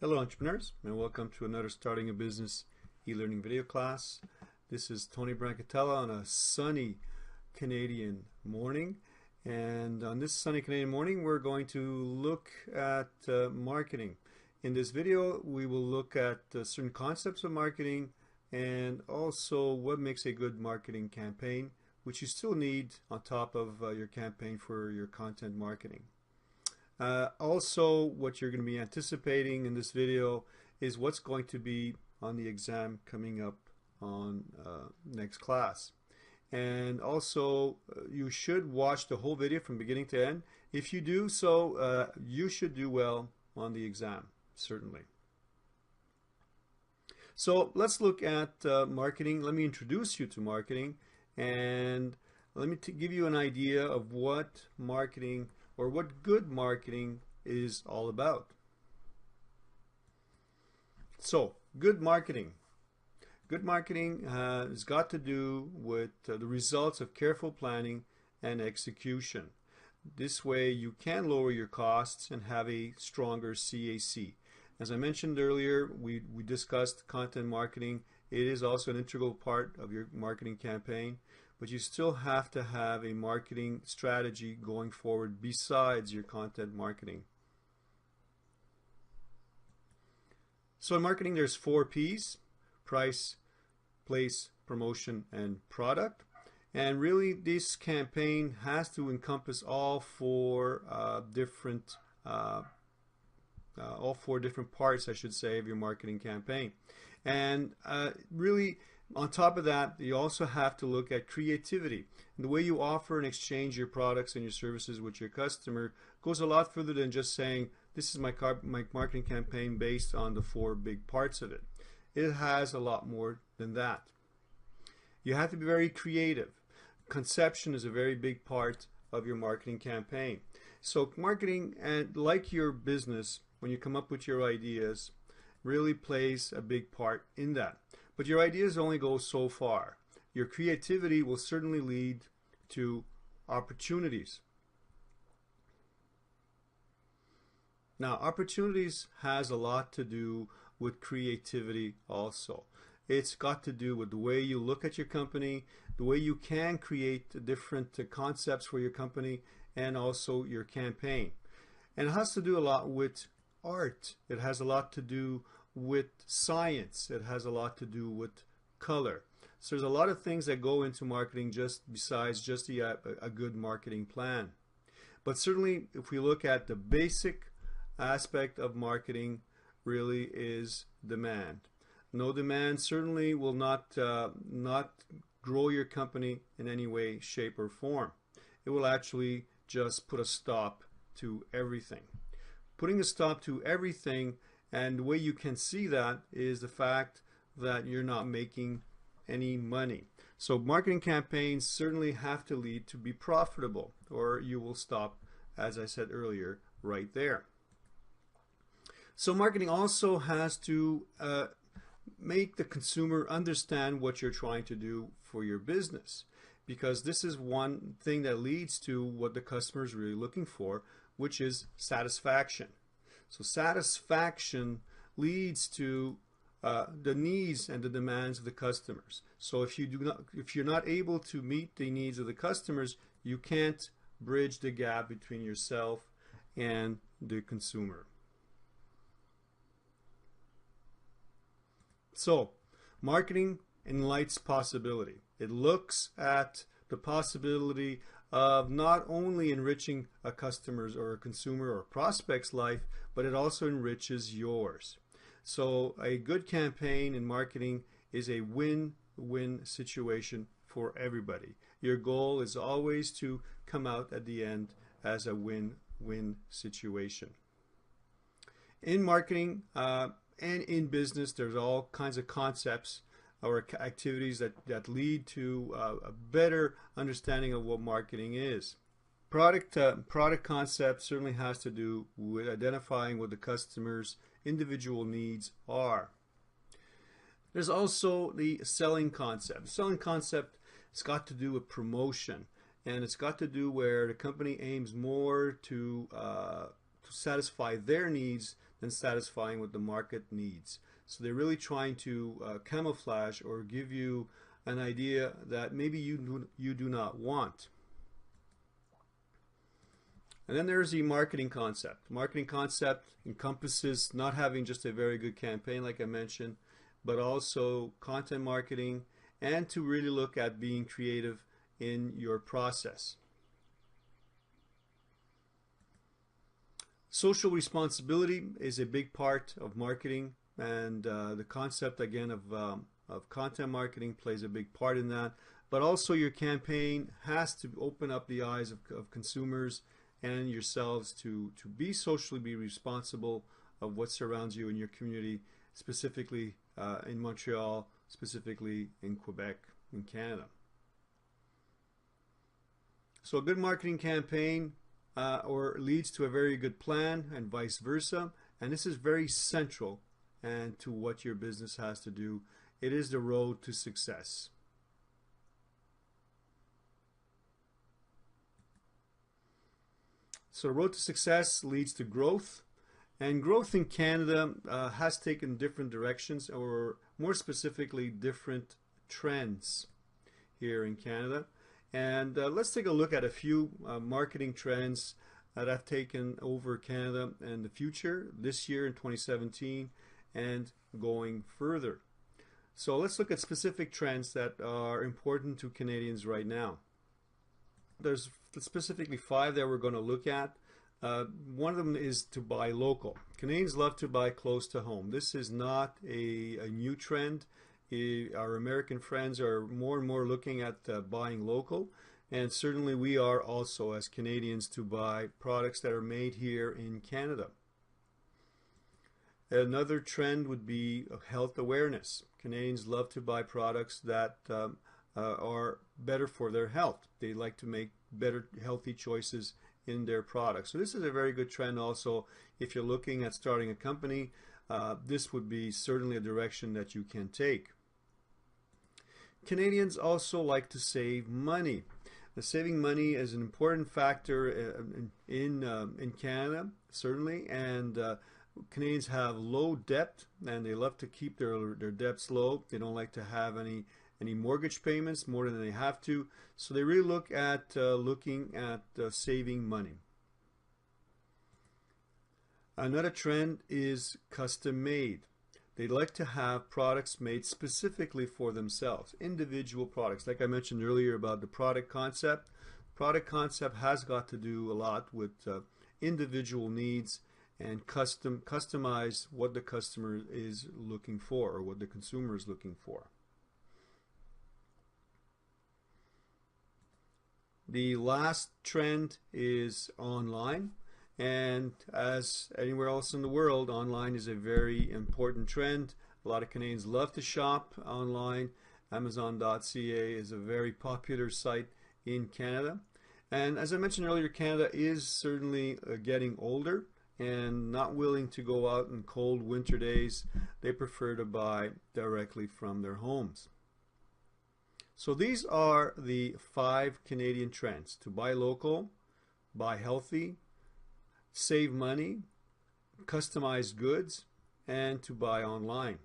Hello entrepreneurs, and welcome to another Starting a Business e-learning video class. This is Tony Brancatella on a sunny Canadian morning, and on this sunny Canadian morning we're going to look at marketing. In this video we will look at certain concepts of marketing and also what makes a good marketing campaign, which you still need on top of your campaign for your content marketing. Also, what you're going to be anticipating in this video is what's going to be on the exam coming up on next class. And also, you should watch the whole video from beginning to end. If you do so, you should do well on the exam, certainly. So let's look at marketing. Let me introduce you to marketing, and let me give you an idea of what marketing or what good marketing is all about. So, good marketing. Good marketing has got to do with the results of careful planning and execution. This way you can lower your costs and have a stronger CAC. As I mentioned earlier, we discussed content marketing. It is also an integral part of your marketing campaign, but you still have to have a marketing strategy going forward besides your content marketing. So in marketing there's 4 P's: price, place, promotion, and product. And really this campaign has to encompass all four different parts, I should say, of your marketing campaign. And really, on top of that, you also have to look at creativity. And the way you offer and exchange your products and your services with your customer goes a lot further than just saying, this is my marketing campaign based on the 4 big parts of it. It has a lot more than that. You have to be very creative. Conception is a very big part of your marketing campaign. So marketing, and like your business, when you come up with your ideas, really plays a big part in that. But your ideas only go so far. Your creativity will certainly lead to opportunities. Now, opportunities has a lot to do with creativity also. It's got to do with the way you look at your company, the way you can create different concepts for your company, and also your campaign. And it has to do a lot with art. It has a lot to do with science. It has a lot to do with color. So there's a lot of things that go into marketing besides just a good marketing plan. But certainly if we look at the basic aspect of marketing, really is demand. No demand certainly will not grow your company in any way, shape, or form. It will actually just put a stop to everything. Putting a stop to everything, and the way you can see that is the fact that you're not making any money. So marketing campaigns certainly have to lead to be profitable, or you will stop, as I said earlier, right there. So marketing also has to make the consumer understand what you're trying to do for your business, because this is one thing that leads to what the customer is really looking for, which is satisfaction. So satisfaction leads to the needs and the demands of the customers. So if you're not able to meet the needs of the customers, you can't bridge the gap between yourself and the consumer. So marketing enlightens possibility. It looks at the possibility of not only enriching a customer's or a consumer or prospect's life, but it also enriches yours. So a good campaign in marketing is a win-win situation for everybody. Your goal is always to come out at the end as a win-win situation. In marketing and in business, there's all kinds of concepts or activities that lead to a better understanding of what marketing is. Product concept certainly has to do with identifying what the customer's individual needs are. There's also the selling concept. Selling concept has got to do with promotion, and it's got to do where the company aims more to satisfy their needs than satisfying what the market needs. So they're really trying to camouflage or give you an idea that maybe you do not want. And then there's the marketing concept. Marketing concept encompasses not having just a very good campaign like I mentioned, but also content marketing, and to really look at being creative in your process. Social responsibility is a big part of marketing, and the concept again of content marketing plays a big part in that. But also your campaign has to open up the eyes of consumers and yourselves to be socially be responsible of what surrounds you in your community, specifically in Montreal, specifically in Quebec, in Canada. So a good marketing campaign or leads to a very good plan, and vice versa. And this is very central and to what your business has to do. It is the road to success. So the road to success leads to growth, and growth in Canada has taken different directions, or more specifically different trends here in Canada. And let's take a look at a few marketing trends that have taken over Canada in the future, this year in 2017 and going further. So let's look at specific trends that are important to Canadians right now. There's specifically 5 that we're going to look at. One of them is to buy local. Canadians love to buy close to home. This is not a new trend. Our American friends are more and more looking at buying local, and certainly we are also as Canadians to buy products that are made here in Canada. Another trend would be health awareness. Canadians love to buy products that are better for their health. They like to make better healthy choices in their products. So this is a very good trend also. If you're looking at starting a company, this would be certainly a direction that you can take. Canadians also like to save money. Saving money is an important factor in Canada, certainly, and Canadians have low debt, and they love to keep their debts low. They don't like to have any mortgage payments more than they have to, so they really look at saving money. Another trend is custom made. They like to have products made specifically for themselves, individual products. Like I mentioned earlier about the product concept. Product concept has got to do a lot with individual needs and customize what the customer is looking for, or what the consumer is looking for. The last trend is online. And as anywhere else in the world, online is a very important trend. A lot of Canadians love to shop online. Amazon.ca is a very popular site in Canada. And as I mentioned earlier, Canada is certainly getting older and not willing to go out in cold winter days. They prefer to buy directly from their homes. So these are the 5 Canadian trends: to buy local, buy healthy, save money, customize goods, and to buy online.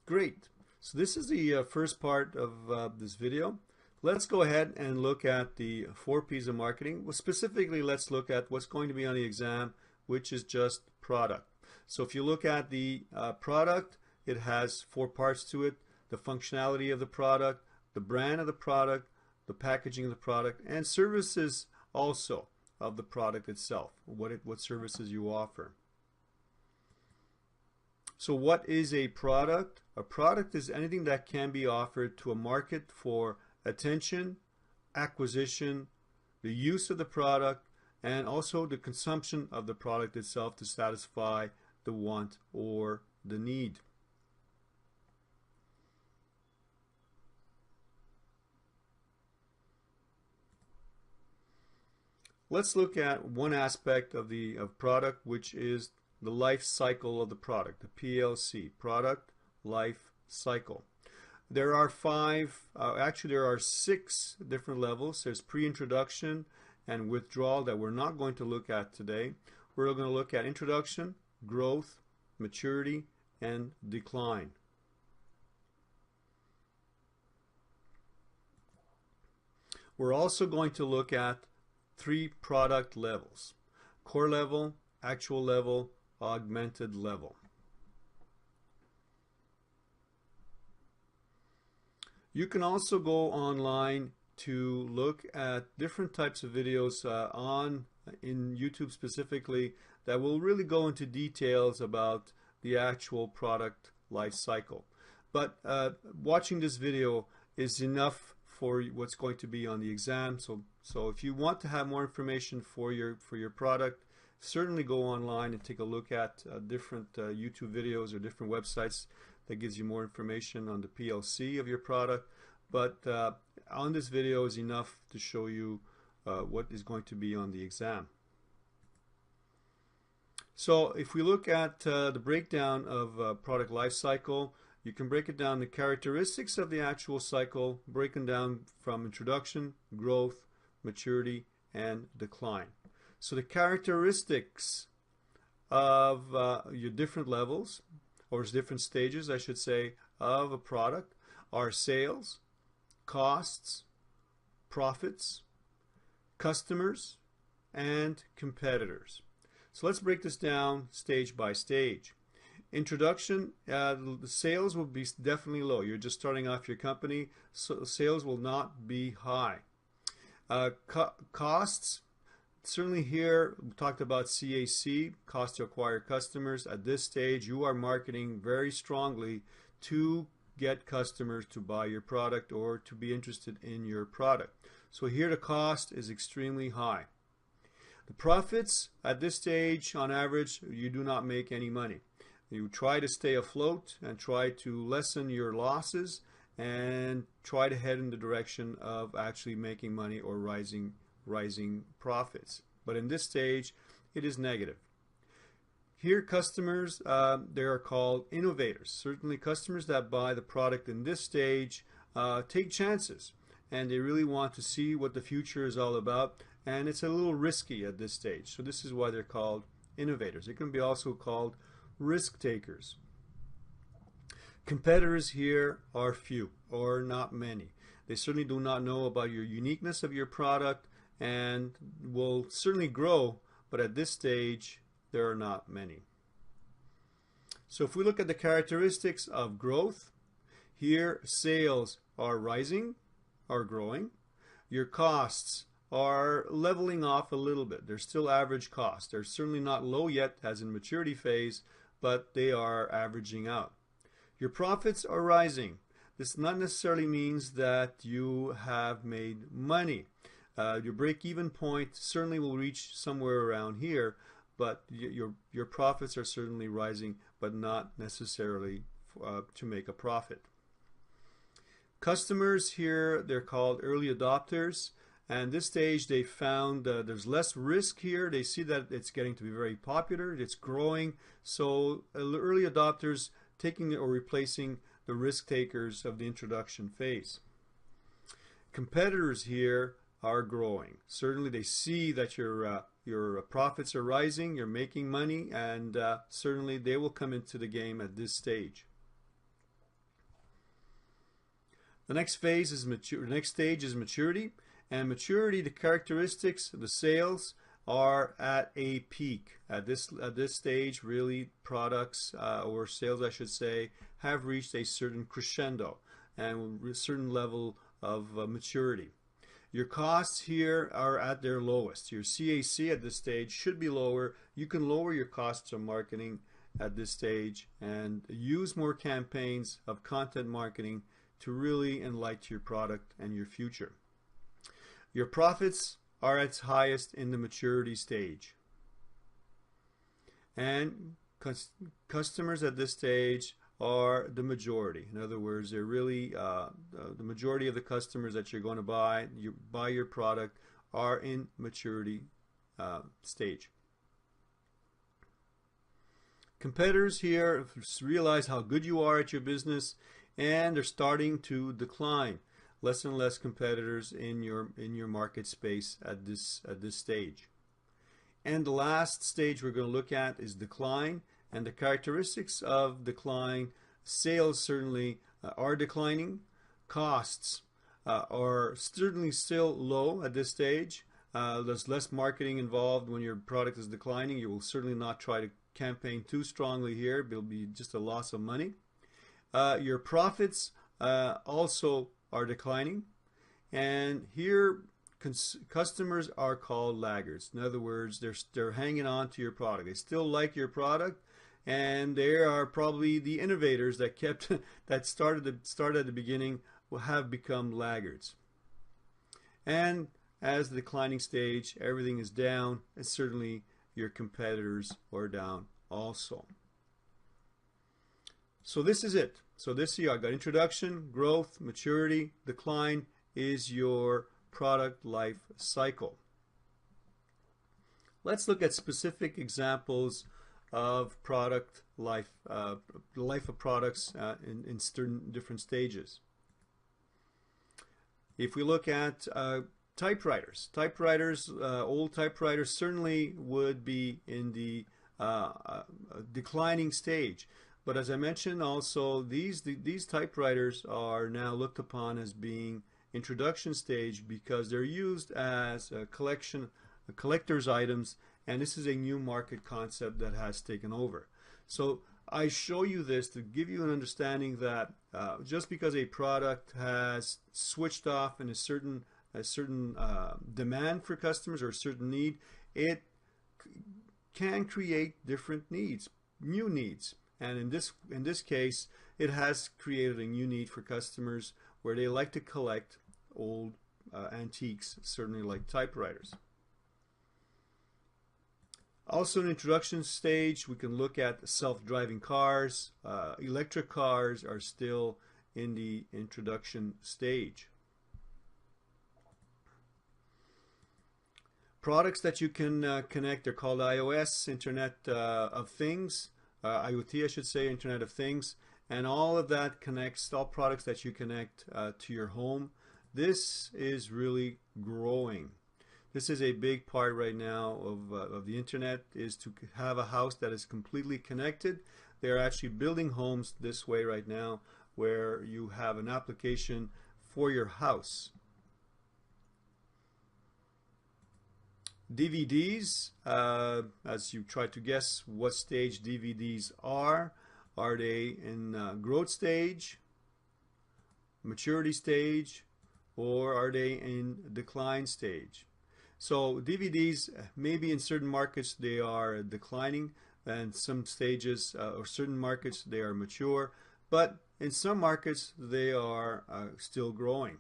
Great. So this is the first part of this video. Let's go ahead and look at the 4 P's of marketing. Well, specifically, let's look at what's going to be on the exam, which is just product. So if you look at the product, it has 4 parts to it: the functionality of the product, the brand of the product, the packaging of the product, and services also of the product itself, what services you offer. So what is a product? A product is anything that can be offered to a market for attention, acquisition, the use of the product, and also the consumption of the product itself to satisfy the want or the need. Let's look at one aspect of the product, which is the life cycle of the product, the PLC, product life cycle. There are 6 different levels. There's pre-introduction and withdrawal that we're not going to look at today. we're going to look at introduction, growth, maturity, and decline. We're also going to look at 3 product levels: core level, actual level, augmented level. You can also go online to look at different types of videos in YouTube specifically that will really go into details about the actual product life cycle. But watching this video is enough for what's going to be on the exam. So if you want to have more information for your product, certainly go online and take a look at different YouTube videos or different websites that gives you more information on the PLC of your product. But on this video is enough to show you what is going to be on the exam. So if we look at the breakdown of product life cycle, you can break it down the characteristics of the actual cycle, broken down from introduction, growth, maturity, and decline. So the characteristics of your different levels, or different stages, I should say, of a product are sales, costs, profits, customers, and competitors. So let's break this down stage by stage. Introduction, the sales will be definitely low. You're just starting off your company, so sales will not be high. Costs, certainly here we talked about CAC, cost to acquire customers. At this stage, you are marketing very strongly to get customers to buy your product or to be interested in your product. So here the cost is extremely high. The profits, at this stage, on average, you do not make any money. You try to stay afloat and try to lessen your losses and try to head in the direction of actually making money or rising profits. But in this stage, it is negative. Here, customers, they are called innovators. Certainly customers that buy the product in this stage take chances, and they really want to see what the future is all about, and it's a little risky at this stage. So this is why they're called innovators. They can be also called risk takers. Competitors here are few or not many. They certainly do not know about your uniqueness of your product and will certainly grow, but at this stage there are not many. So if we look at the characteristics of growth, here sales are rising, are growing. Your costs are leveling off a little bit. They're still average costs. They're certainly not low yet as in maturity phase, but they are averaging out. Your profits are rising. This not necessarily means that you have made money. Your break-even point certainly will reach somewhere around here, but your profits are certainly rising, but not necessarily to make a profit. Customers here, they're called early adopters, and this stage they found there's less risk here. They see that it's getting to be very popular, it's growing, so early adopters taking or replacing the risk takers of the introduction phase. Competitors here are growing. Certainly they see that your profits are rising, you're making money, and certainly they will come into the game at this stage. The next phase is the next stage is maturity, and maturity, the characteristics, the sales are at a peak. At this stage, really, products or sales, I should say, have reached a certain crescendo and a certain level of maturity. Your costs here are at their lowest. Your CAC at this stage should be lower. You can lower your costs of marketing at this stage and use more campaigns of content marketing to really enlighten your product and your future. Your profits are at its highest in the maturity stage. And customers at this stage are the majority. In other words, they're really the majority of the customers that you're going to buy your product are in maturity stage. Competitors here realize how good you are at your business, and they're starting to decline. Less and less competitors in your market space at this stage. And the last stage we're going to look at is decline, and the characteristics of decline. Sales certainly are declining. Costs are certainly still low at this stage. There's less marketing involved when your product is declining. You will certainly not try to campaign too strongly here. It'll be just a loss of money. Your profits also are declining, and here customers are called laggards. In other words, they're hanging on to your product. They still like your product, and they are probably the innovators that started at the beginning will have become laggards. And as the declining stage, everything is down, and certainly your competitors are down also. So this is it. So this year I got introduction, growth, maturity, decline is your product life cycle. Let's look at specific examples of product life, the life of products in certain different stages. If we look at typewriters, old typewriters certainly would be in the declining stage. But as I mentioned also, these typewriters are now looked upon as being introduction stage because they're used as a collector's items, and this is a new market concept that has taken over. So I show you this to give you an understanding that just because a product has switched off in a certain demand for customers or a certain need, it can create different needs, new needs. And in this case, it has created a new need for customers where they like to collect old antiques, certainly like typewriters. Also in the introduction stage, we can look at self-driving cars. Electric cars are still in the introduction stage. Products that you can connect are called iOS, Internet of Things. IoT, I should say, Internet of Things, and all of that connects, all products that you connect to your home. This is really growing. This is a big part right now of the internet, is to have a house that is completely connected. They're actually building homes this way right now, where you have an application for your house. DVDs, as you try to guess what stage DVDs are they in growth stage, maturity stage, or are they in decline stage? So DVDs, maybe in certain markets they are declining, and some stages or certain markets they are mature, but in some markets they are still growing.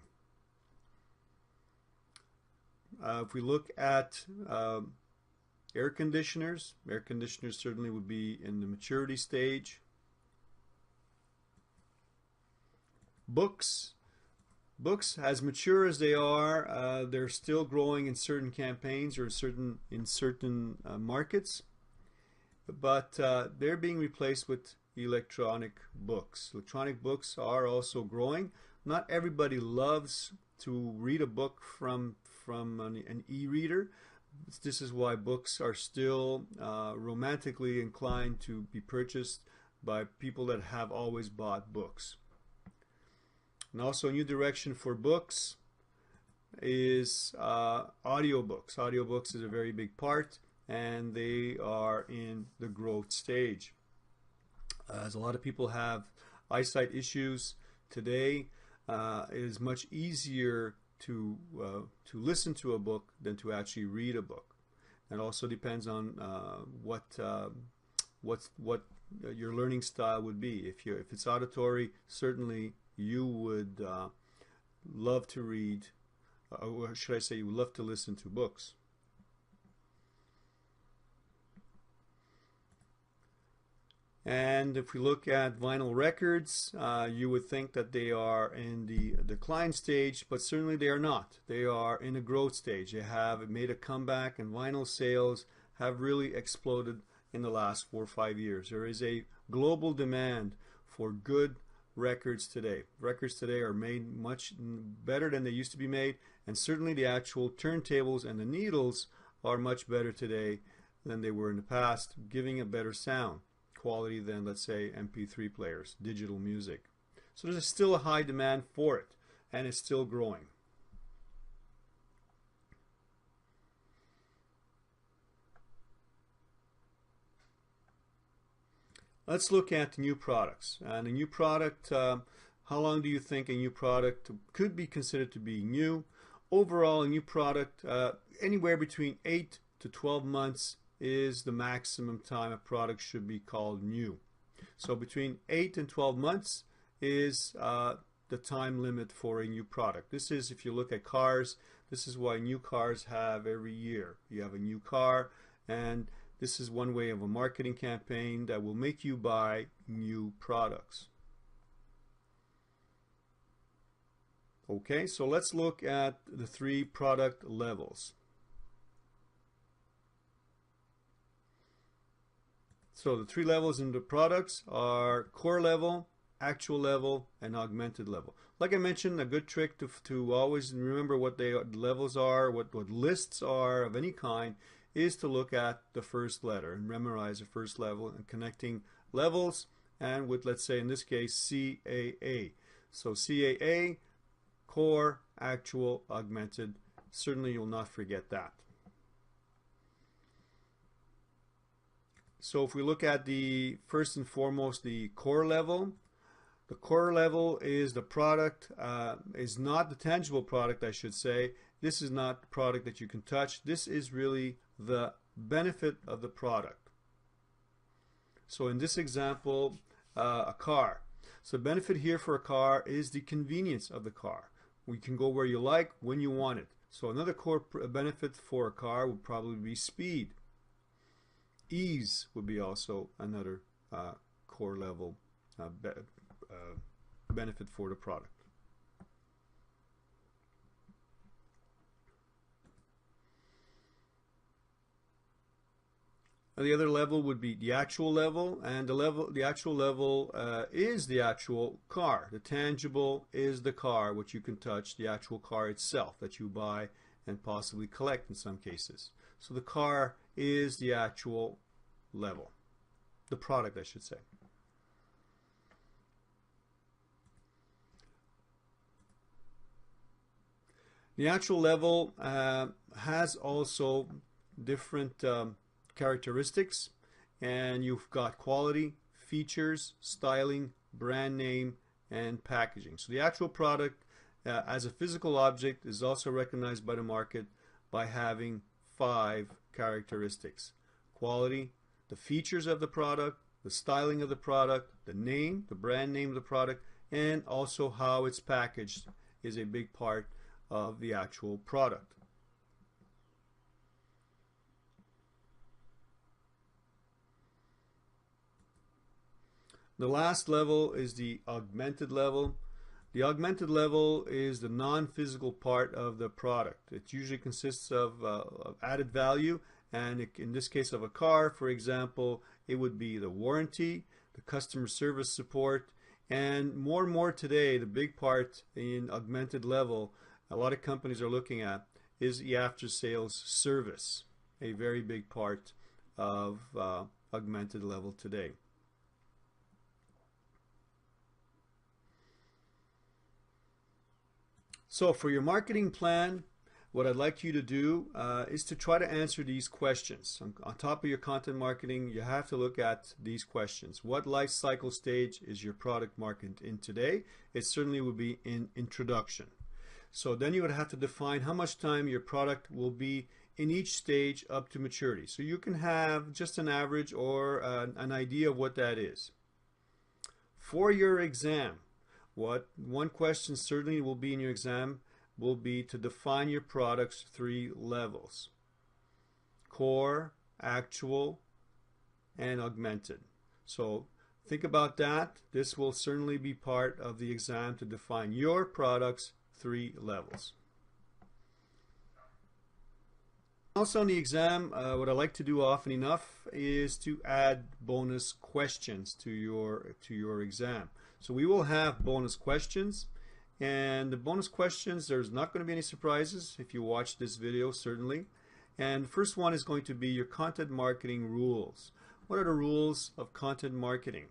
If we look at air conditioners certainly would be in the maturity stage. Books, as mature as they are, they're still growing in certain campaigns or in certain markets, but they're being replaced with electronic books. Electronic books are also growing. Not everybody loves to read a book from an e-reader. This is why books are still romantically inclined to be purchased by people that have always bought books. And also a new direction for books is audiobooks. Audiobooks is a very big part, and they are in the growth stage. As a lot of people have eyesight issues today, it is much easier to listen to a book than to actually read a book. It also depends on what your learning style would be. If it's auditory, certainly you would love to read, or should I say, you would love to listen to books. And if we look at vinyl records, you would think that they are in the decline stage, but certainly they are not. They are in a growth stage. They have made a comeback, and vinyl sales have really exploded in the last 4 or 5 years. There is a global demand for good records today. Records today are made much better than they used to be made, and certainly the actual turntables and the needles are much better today than they were in the past, giving a better sound quality than, let's say, MP3 players, digital music. So there's still a high demand for it, and it's still growing. Let's look at new products. And a new product, how long do you think a new product could be considered to be new? Overall, a new product, anywhere between 8 to 12 months is the maximum time a product should be called new. So between 8 and 12 months is the time limit for a new product. This is, if you look at cars, this is why new cars have every year. You have a new car, and this is one way of a marketing campaign that will make you buy new products. Okay, so let's look at the 3 product levels. So the 3 levels in the products are core level, actual level, and augmented level. Like I mentioned, a good trick to always remember what the levels are, what lists are of any kind, is to look at the first letter and memorize the first level and connecting levels, and with, let's say in this case, CAA. So CAA, core, actual, augmented. Certainly you'll not forget that. So if we look at the first and foremost the core level, the core level is the product, is not the tangible product, I should say. This is not the product that you can touch. This is really the benefit of the product. So in this example, a car. So the benefit here for a car is the convenience of the car. You can go where you like, when you want it. So another core benefit for a car would probably be speed. Ease would be also another core level benefit for the product. The other level would be the actual level, and the actual level is the actual car. The tangible is the car, which you can touch, the actual car itself that you buy and possibly collect in some cases. So the car is the actual level, the product, I should say. The actual level has also different characteristics, and you've got quality, features, styling, brand name, and packaging. So the actual product as a physical object is also recognized by the market by having 5 characteristics: quality, the features of the product, the styling of the product, the name, the brand name of the product, and also how it's packaged is a big part of the actual product. The last level is the augmented level. The augmented level is the non-physical part of the product. It usually consists of added value, and in this case of a car, for example, it would be the warranty, the customer service support, and more today, the big part in augmented level a lot of companies are looking at is the after-sales service, a very big part of augmented level today. So for your marketing plan, what I'd like you to do is to try to answer these questions. On top of your content marketing, you have to look at these questions. What life cycle stage is your product market in today? It certainly would be in introduction. So then you would have to define how much time your product will be in each stage up to maturity. So you can have just an average or an idea of what that is. For your exam, one question certainly will be in your exam will be to define your product's 3 levels: core, actual, and augmented. So think about that. This will certainly be part of the exam to define your product's 3 levels. Also on the exam, what I like to do often enough is to add bonus questions to your exam. So we will have bonus questions, and the bonus questions, there's not going to be any surprises if you watch this video, certainly. And the first one is going to be your content marketing rules. What are the rules of content marketing?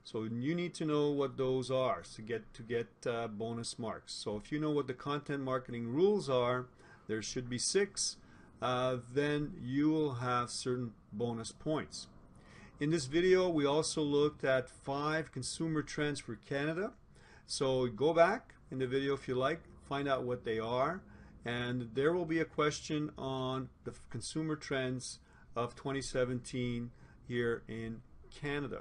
So you need to know what those are to get bonus marks. So if you know what the content marketing rules are, there should be 6, then you will have certain bonus points. In this video, we also looked at 5 consumer trends for Canada. So go back in the video if you like, find out what they are, and there will be a question on the consumer trends of 2017 here in Canada.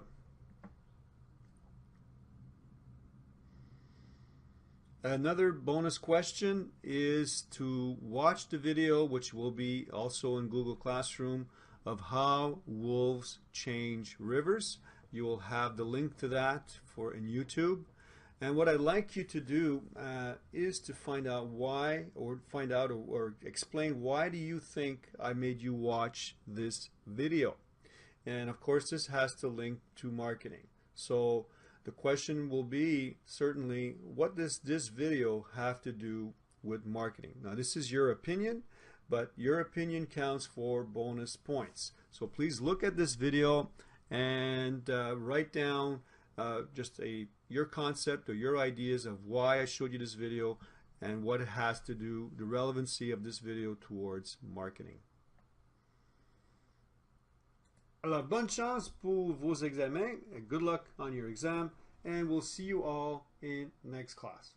Another bonus question is to watch the video, which will be also in Google Classroom, of how wolves change rivers. You will have the link to that in YouTube. And what I'd like you to do is to find out why, or explain why do you think I made you watch this video. And of course this has to link to marketing. So the question will be certainly, what does this video have to do with marketing? Now this is your opinion, but your opinion counts for bonus points. So please look at this video and write down your concept or your ideas of why I showed you this video and what it has to do, the relevancy of this video towards marketing. Alors, bonne chance pour vos examens. Good luck on your exam, and we'll see you all in next class.